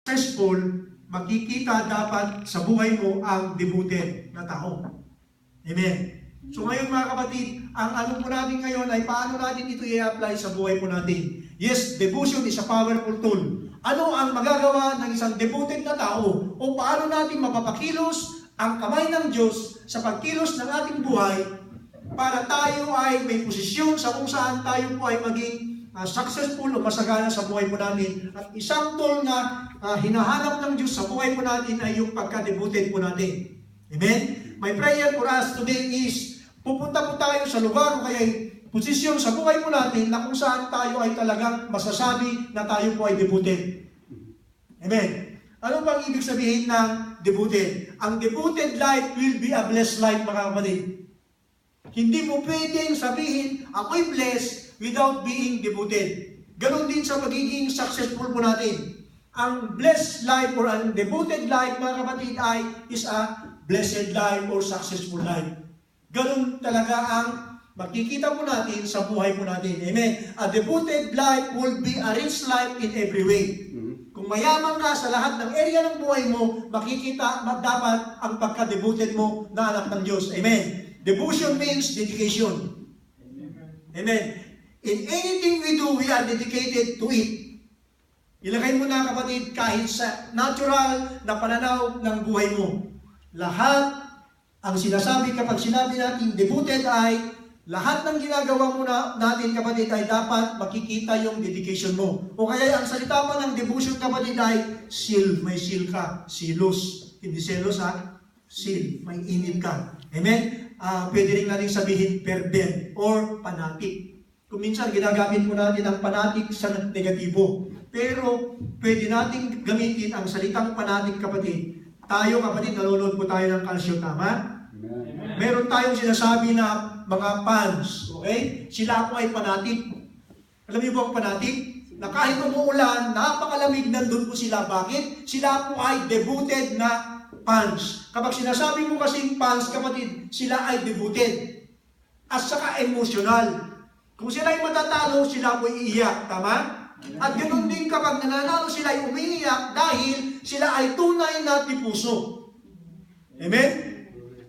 successful, makikita dapat sa buhay mo ang devoted na tao. Amen. So ngayon mga kapatid, ang ano po natin ngayon ay paano natin ito i-apply sa buhay po natin. Yes, devotion is a powerful tool. Ano ang magagawa ng isang devoted na tao o paano natin mapapakilos ang kamay ng Diyos sa pagkilos ng ating buhay para tayo ay may posisyon sa kung saan tayo po ay maging successful o masagana sa buhay po natin. At isang tool na hinahanap ng Diyos sa buhay po natin ay yung pagka-devoted po natin. Amen? My prayer for us today is pupunta po tayo sa lugar o kaya posisyon sa buhay po natin na kung saan tayo ay talagang masasabi na tayo po ay devoted. Amen? Ano bang ibig sabihin ng devoted? Ang devoted life will be a blessed life, mga kapatid. Hindi mo pwedeng sabihin, ako'y blessed without being devoted. Ganon din sa magiging successful po natin. Ang blessed life or ang devoted life, mga kapatid, is a blessed life or successful life. Ganon talaga ang makikita po natin sa buhay po natin. Amen. A devoted life will be a rich life in every way. Kung mayaman ka sa lahat ng area ng buhay mo, makikita dapat ang pagka-devoted mo na anak ng Diyos. Amen. Devotion means dedication. Amen. In anything we do, we are dedicated to it. Ilagay mo na kapatid, kahit sa natural na pananaw ng buhay mo. Lahat ang sinasabi kapag sinabi natin devoted ay lahat ng ginagawa mo natin kapatid ay dapat makikita yung dedication mo. O kaya ang salita pa ng devotion kapatid ay seal. May seal ka. Silos. Hindi selos ha. Seal. May init ka. Amen? Pwede rin natin sabihin fervent or fanatic. Kung minsan ginagamit mo natin ang fanatic sa negatibo. Pero pwede natin gamitin ang salitang fanatic kapatid. Tayo kapatid, nanonood po tayo ng calcio, tama? Amen. Meron tayong sinasabi na mga fans, okay? Sila po ay fanatic. Alam niyo po ang fanatic? Na kahit umuulan, napakalamig, nandun po sila. Bakit? Sila po ay devoted na fans. Kapag sinasabi mo kasing fans, kapatid, sila ay devoted. At saka emotional. Kung sila ay matatalo, sila po iiyak. Tama? At ganoon din kapag nananalo sila ay umiiyak dahil sila ay tunay na tipuso. Amen?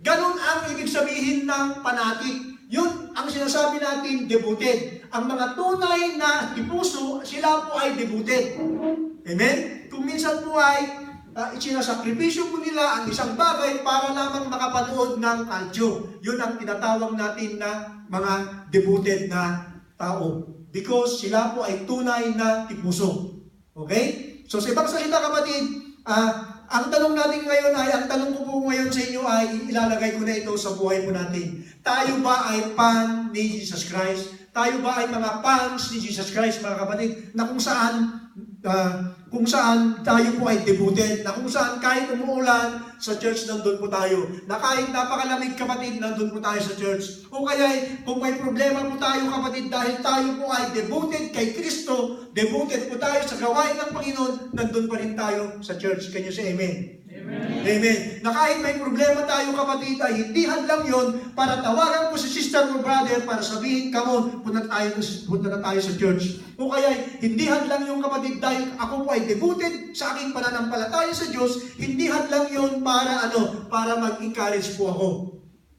Ganon ang ibig sabihin ng fanatic. Yun ang sinasabi natin, devoted. Ang mga tunay na tipuso, sila po ay devoted. Amen? Kung minsan po ay isinasakripisyo po nila ang isang bagay para lamang makapanood ng kalsyo. Yun ang tinatawag natin na mga devoted na tao. Because sila po ay tunay na tipuso. Okay? So sa ibang salita kapatid, ang tanong natin ngayon ay, ang tanong ko po ngayon sa inyo ay, ilalagay ko na ito sa buhay po natin. Tayo ba ay fan ni Jesus Christ? Tayo ba ay mga fans ni Jesus Christ, mga kapatid? Na kung saan tayo po ay devoted, na kung saan kahit umuulan, sa church nandun po tayo. Na kahit napakalamig kapatid, nandun po tayo sa church. O kaya kung may problema po tayo kapatid, dahil tayo po ay devoted kay Kristo, devoted po tayo sa gawain ng Panginoon, nandun pa rin tayo sa church. Can you say amen? Amen. Amen. Na kahit may problema tayo kapatid, ay hindi hadlang yon para tawagan mo si sister o brother para sabihin, come on, punta na tayo sa church. O kaya hindi hadlang yung kapatid dahil ako po ay devoted sa aking pananampalataya sa Diyos, hindi hadlang yon para mag-encourage po ako.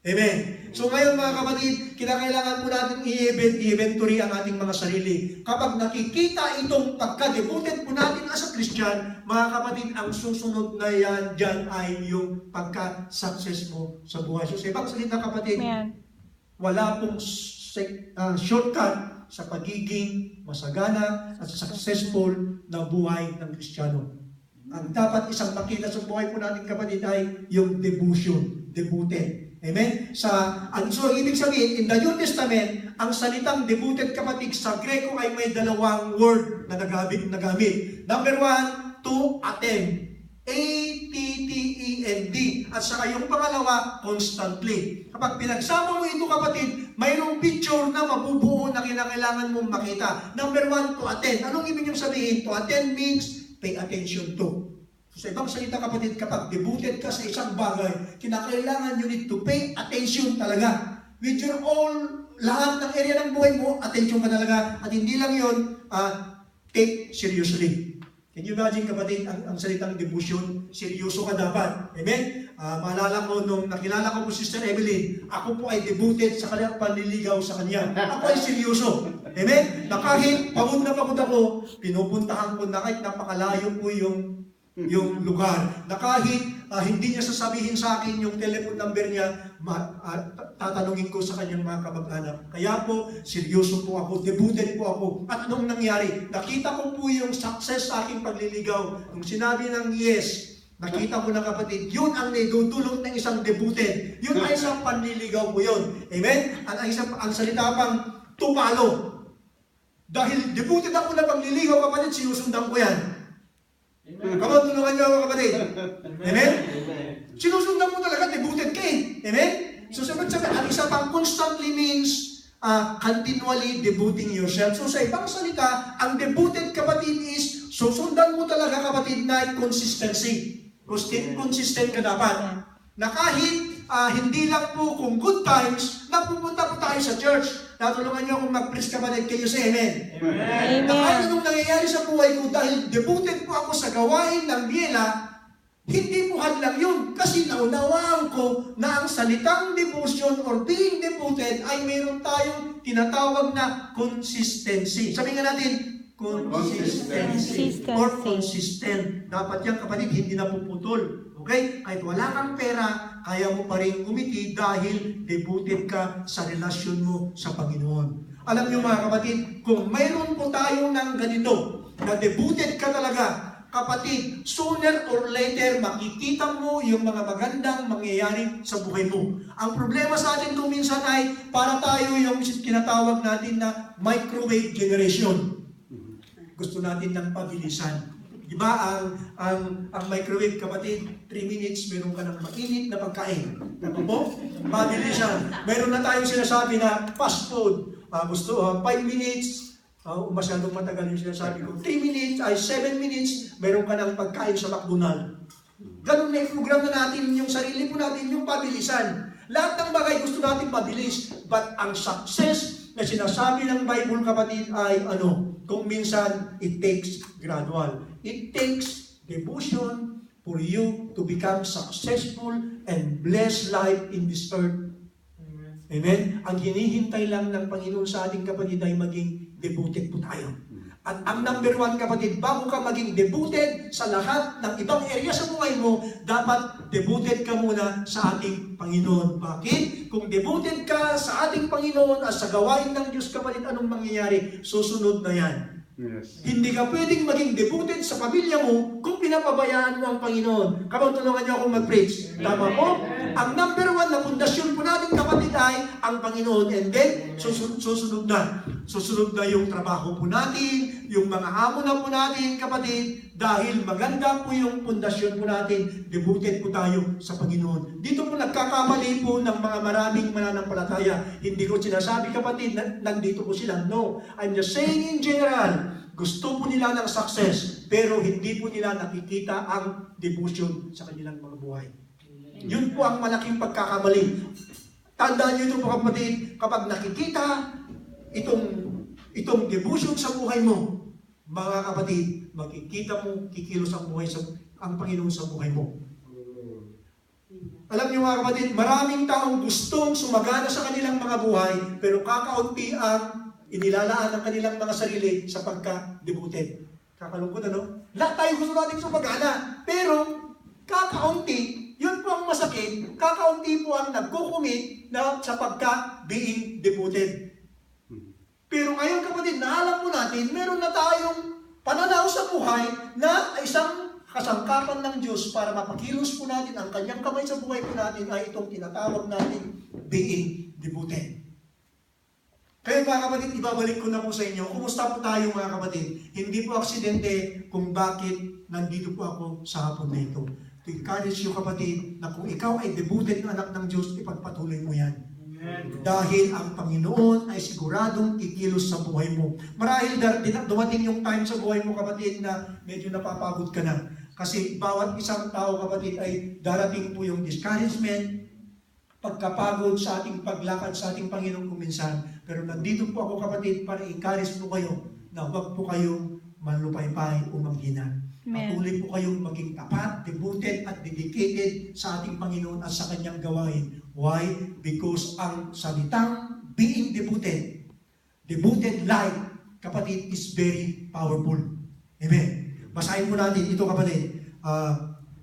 Amen. So ngayon mga kapatid, kinakailangan po natin i-inventory ang ating mga sarili. Kapag nakikita itong pagka-devoted po natin as a Christian, mga kapatid, ang susunod na yan dyan ay yung pagka-success mo sa buhay. So sa ibang salita kapatid, wala pong shortcut sa pagiging masagana at successful na buhay ng Kristiyano. Ang dapat isang makita sa buhay po natin kapatid ay yung devotion, devoted. Amen? So, ibig sabihin, in the New Testament, ang salitang devoted kapatid sa Greko ay may dalawang word na nagamit. Number 1, to attend. A-T-T-E-N-D. At saka yung pangalawa, constantly. Kapag pinagsama mo ito kapatid, mayroong picture na mabubuo na kinakailangan mong makita. Number 1, to attend. Anong ibig niyong sabihin? To attend means pay attention to. So, sa ibang salita kapatid, kapag devoted ka sa isang bagay, kinakailangan you need to pay attention talaga. With your all, lahat ng area ng buhay mo, attention ka talaga. At hindi lang yun, take seriously. Can you imagine, kapatid, ang salitang devotion, seryoso ka dapat. Amen? Maalala ko, nung nakilala ko po Sister Evelyn, ako po ay devoted sa kanyang panliligaw sa kanya. Ako ay seryoso. Amen? Na kahit pagod na pagod ako, pinupuntahan ko na kahit napakalayo po yung lugar. Na kahit hindi niya sasabihin sa akin yung telephone number niya, tatanungin ko sa kanyang mga kamag-anak. Kaya po, seryoso po ako, devoted po ako. At nung nangyari, nakita ko po yung success sa aking pagliligaw. Nung sinabi ng yes, nakita ko na kapatid, yun ang naidudulot ng isang devoted. Yun ay isang panliligaw po yun. Amen? Ang salita pang tumalo. Dahil devoted ako na pagliligaw, kapatid, sinusundan ko yan. Kapag tulungan niyo ako, kapatid. Amen? Sinusundan mo talaga, devoted ka eh. Amen? So sabi, ang isa pang constantly means continually devoting yourself. So sa ibang salita, ang devoted, kapatid, is susundan mo talaga, kapatid, na consistency. Consistent ka dapat. Na kahit hindi lang po kung good times, napupunta po tayo sa church. Natulungan niyo akong mag-preach, kapatid, kayo sa amen. Amen. Na kahit anong nangyayari sa buhay ko, dahil devoted po ako sa gawain ng biyela, hindi po hadlang yun. Kasi naunawaan ko na ang salitang devotion or being devoted ay mayroon tayong tinatawag na consistency. Sabihin nga natin, consistency. Or consistent. Dapat yan, kapatid, hindi na puputol. Okay? Kahit wala kang pera, kaya mo pa rin umiti dahil devoted ka sa relasyon mo sa Panginoon. Alam niyo mga kapatid, kung mayroon po tayo ng ganito, na devoted ka talaga, kapatid, sooner or later, makikita mo yung mga magandang mangyayari sa buhay mo. Ang problema sa atin kung minsan ay, para tayo yung kinatawag natin na microwave generation. Gusto natin ng pabilisan. Diba, ang microwave, kapatid, 3 minutes, meron ka ng mainit na pagkain. Ano po? Pabilisan. Meron na tayong sinasabi na fast food. Gusto, 5 minutes, masyadong matagal yung sinasabi ko. 3 minutes, 7 minutes, meron ka ng pagkain sa McDonald's. Ganun na i-program na natin yung sarili po natin, yung pabilisan. Lahat ng bagay gusto natin pabilis. But ang success na sinasabi ng Bible, kapatid, ay kung minsan, it takes gradual. It takes devotion for you to become successful and blessed life in this earth. Amen? Ang hinihintay lang ng Panginoon sa ating kapatid ay maging devoted po tayo. At ang number 1, kapatid, bago ka maging devoted sa lahat ng ibang area sa buhay mo, dapat devoted ka muna sa ating Panginoon. Bakit? Kung devoted ka sa ating Panginoon at sa gawain ng Diyos, kapatid, anong mangyayari? Susunod na yan. Yes. Hindi ka pwedeng maging devoted sa pamilya mo kung pinapabayaan mo ang Panginoon. Kapag tulungan niyo akong mag-preach. Tama po? Ang number 1 na pundasyon po natin, kapatid, ay ang Panginoon. And then, susunod na. Susunod na yung trabaho po natin, yung mga hamon na po natin, kapatid, dahil maganda po yung pundasyon po natin, devoted po tayo sa Panginoon. Dito po nagkakamali po ng mga maraming mananampalataya. Hindi ko sinasabi, kapatid, na nandito po sila. No. I'm just saying in general, gusto po nila ng success, pero hindi po nila nakikita ang devotion sa kanilang mga buhay. Yun po ang malaking pagkakamali. Tandaan niyo ito po, kapatid, kapag nakikita itong devotion sa buhay mo, mga kapatid, makikita mo, kikilos ang Panginoon sa buhay mo. Alam niyo mga kapatid, maraming taong gustong sumagana sa kanilang mga buhay, pero kakaunti ang inilalaan ang kanilang mga sarili sa pagka-devoted. Kakalungkot, Lahat tayo gusto natin sumagana, pero kakaunti, yun po ang masakit, kakaunti po ang nagkukumit na sa pagka-being devoted. Pero ngayon, kapatid, naalam po natin, meron na tayong pananaw sa buhay na isang kasangkapan ng Diyos para mapakilos po natin ang kanyang kamay sa buhay po natin ay itong tinatawag natin being devoted. Kaya mga kapatid, ibabalik ko na po sa inyo, kumusta po tayo mga kapatid? Hindi po aksidente kung bakit nandito po ako sa hapon na ito. To encourage you kapatid, na kung ikaw ay devoted na anak ng Diyos, ipagpatuloy mo yan. Amen. Dahil ang Panginoon ay siguradong kikilos sa buhay mo. Marahil dumating yung time sa buhay mo kapatid na medyo napapagod ka na. Kasi bawat isang tao kapatid ay darating po yung discouragement, pagkapagod sa ating paglakad sa ating Panginoon kuminsan. Pero nandito po ako kapatid para encourage po kayo na huwag po kayong manlupaypay o manghina. Amen. Patuloy po kayong maging tapat, devoted at dedicated sa ating Panginoon at sa kanyang gawain. Why? Because ang salitang being devoted life, kapatid, is very powerful. Amen. Basahin po natin ito, kapatid.